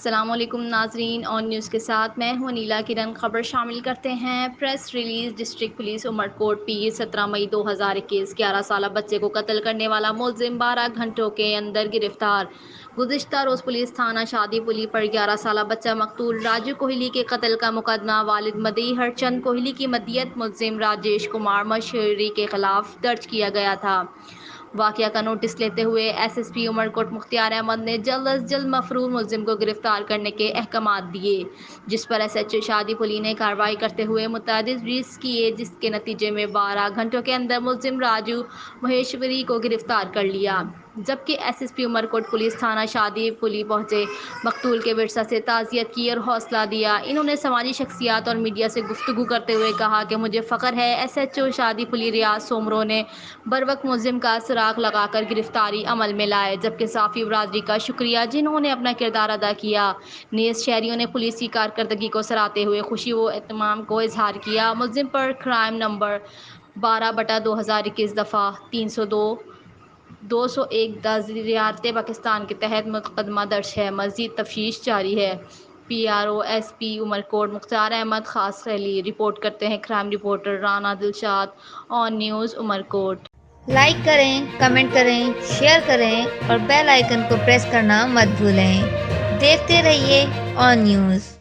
السلام علیکم ناظرین، آن نیوز کے ساتھ میں ہوں نیلا کرن۔ خبر شامل کرتے ہیں پریس ریلیز۔ ڈسٹرکٹ پولیس عمر کوٹ پیر 17 مئی 2021 11 سالہ بچے کو قتل کرنے والا ملزم 12 گھنٹوں کے اندر گرفتار۔ گزشتہ روز پولیس تھانہ شادی پلی پر 11 سالہ بچہ مقتول راجو کوہلی کے قتل کا مقدمہ والد مدعی ہرچند کوہلی کی مدیت ملزم راجیش کمار مشیری کے خلاف درج کیا گیا تھا۔ واقعہ کا نوٹس لیتے ہوئے S S P Umerkot Mukhtar Ahmad نے جلد از جلد مفرور ملزم کو گرفتار کرنے کے احکامات دیے، جس پر ایس ایچ او شادی پلی نے کارروائی کرتے ہوئے متعدد ریڈز کیے، جس کے نتیجے میں 12 گھنٹوں کے اندر ملزم راجو مہیشوری کو گرفتار کر لیا، جبکہ ایس ایس پی عمر کوٹ پولیس تھانہ شادی پلی پہنچے، مقتول کے ورثہ سے تعزیت کی اور حوصلہ دیا۔ انہوں نے سماجی شخصیات اور میڈیا سے گفتگو کرتے ہوئے کہا کہ مجھے فخر ہے ایس ایچ او شادی پلی ریاض سومرو نے بروقت ملزم کا سراغ لگا کر گرفتاری عمل میں لائے، جبکہ صحافی برادری کا شکریہ جنہوں نے اپنا کردار ادا کیا۔ نیز شہریوں نے پولیس کی کارکردگی کو سراہتے ہوئے خوشی و اطمینان کا اظہار کیا۔ ملزم پر کرائم نمبر 12/2021 دفعہ 302 201 زیارت پاکستان کے تحت مقدمہ درج ہے۔ مزید تفتیش جاری ہے۔ P R O S P Umerkot Mukhtar Ahmed Khaskheli report کرتے ہیں crime reporter Rana Dilshad, Aan News Umerkot. Like کریں، کمنٹ کریں، شیئر کریں اور بیل آئیکن کو پریس کرنا مت بھولیں۔ دیکھتے رہیے آن نیوز۔